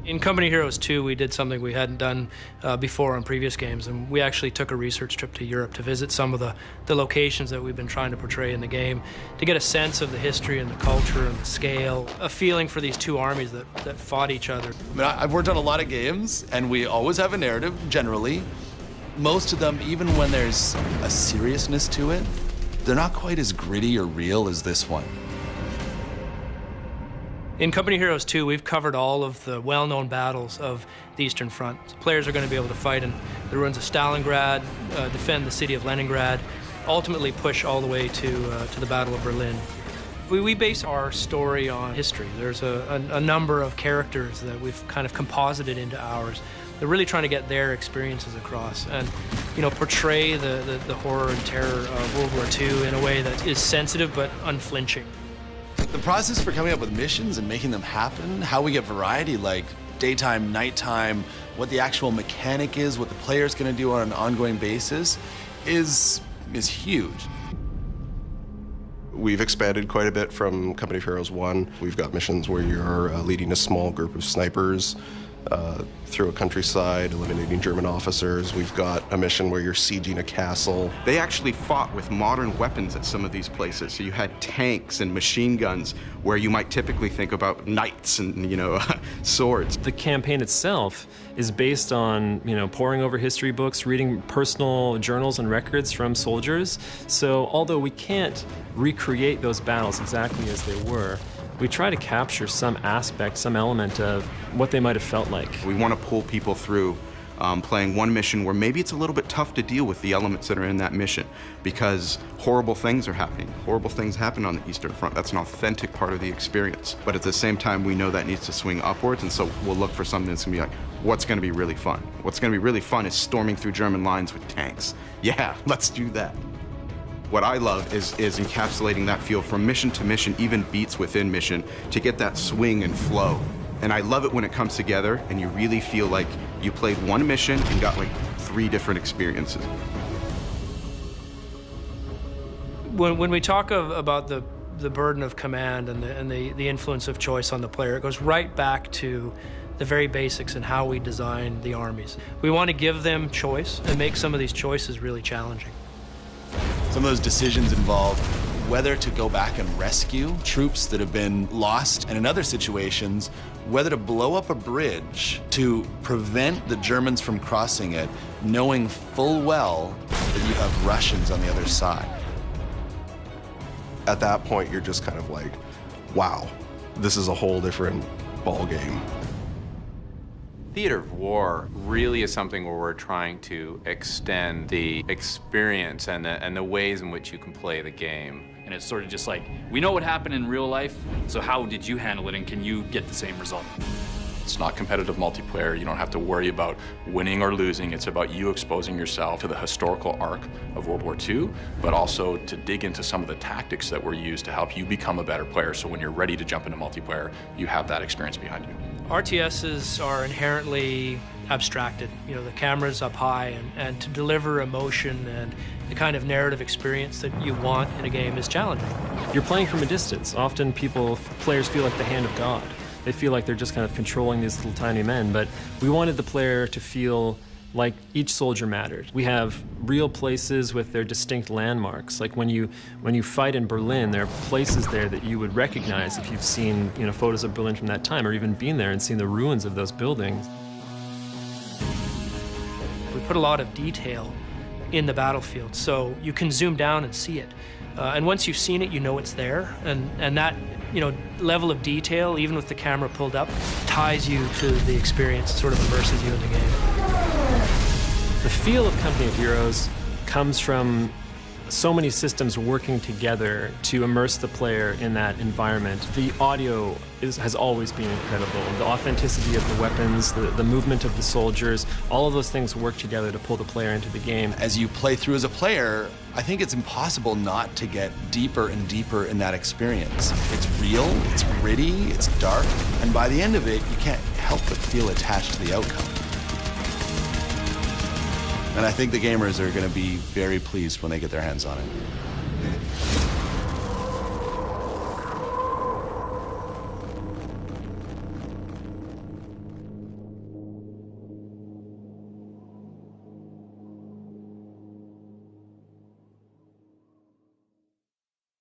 In Company Heroes 2, we did something we hadn't done before on previous games, and we actually took a research trip to Europe to visit some of the locations that we've been trying to portray in the game, to get a sense of the history and the culture and the scale, a feeling for these two armies that fought each other. I mean, I've worked on a lot of games, and we always have a narrative, generally. Most of them, even when there's a seriousness to it, they're not quite as gritty or real as this one. In Company Heroes 2, we've covered all of the well-known battles of the Eastern Front. Players are going to be able to fight in the ruins of Stalingrad, defend the city of Leningrad, ultimately push all the way to the Battle of Berlin. We base our story on history. There's a number of characters that we've kind of composited into ours. They're really trying to get their experiences across and, portray the horror and terror of World War II in a way that is sensitive but unflinching. The process for coming up with missions and making them happen, how we get variety like daytime, nighttime, what the actual mechanic is, what the player's going to do on an ongoing basis is huge. We've expanded quite a bit from Company of Heroes 1. We've got missions where you're leading a small group of snipers through a countryside, eliminating German officers. We've got a mission where you're sieging a castle. They actually fought with modern weapons at some of these places. So you had tanks and machine guns where you might typically think about knights and, swords. The campaign itself is based on, poring over history books, reading personal journals and records from soldiers. So although we can't recreate those battles exactly as they were, we try to capture some aspect, some element of what they might have felt like. We want to pull people through playing one mission where maybe it's a little bit tough to deal with the elements that are in that mission because horrible things are happening. Horrible things happen on the Eastern Front. That's an authentic part of the experience. But at the same time, we know that needs to swing upwards, and so we'll look for something that's going to be like, what's going to be really fun? What's going to be really fun is storming through German lines with tanks. Yeah, let's do that. What I love is encapsulating that feel from mission to mission, even beats within mission, to get that swing and flow. And I love it when it comes together and you really feel like you played one mission and got like 3 different experiences. When we talk about the burden of command and the influence of choice on the player, it goes right back to the very basics and how we design the armies. We want to give them choice and make some of these choices really challenging. Some of those decisions involve whether to go back and rescue troops that have been lost, and in other situations, whether to blow up a bridge to prevent the Germans from crossing it, knowing full well that you have Russians on the other side. At that point, you're just kind of like, wow, this is a whole different ball game. Theater of War really is something where we're trying to extend the experience and the ways in which you can play the game. And it's sort of just like, we know what happened in real life, so how did you handle it, and can you get the same result? It's not competitive multiplayer. You don't have to worry about winning or losing. It's about you exposing yourself to the historical arc of World War II, but also to dig into some of the tactics that were used to help you become a better player. So when you're ready to jump into multiplayer, you have that experience behind you. RTSs are inherently abstracted. The camera's up high, and to deliver emotion and the kind of narrative experience that you want in a game is challenging. You're playing from a distance. Often players feel like the hand of God. They feel like they're just kind of controlling these little tiny men, but we wanted the player to feel like each soldier mattered. We have real places with their distinct landmarks. Like when you fight in Berlin, there are places there that you would recognize if you've seen photos of Berlin from that time, or even been there and seen the ruins of those buildings. We put a lot of detail in the battlefield, so you can zoom down and see it. And once you've seen it, you know it's there, and that level of detail, even with the camera pulled up, ties you to the experience, sort of immerses you in the game. The feel of Company of Heroes comes from so many systems working together to immerse the player in that environment. The audio has always been incredible. The authenticity of the weapons, the movement of the soldiers, all of those things work together to pull the player into the game. As you play through as a player, I think it's impossible not to get deeper and deeper in that experience. It's real, it's gritty, it's dark, and by the end of it, you can't help but feel attached to the outcome. And I think the gamers are going to be very pleased when they get their hands on it.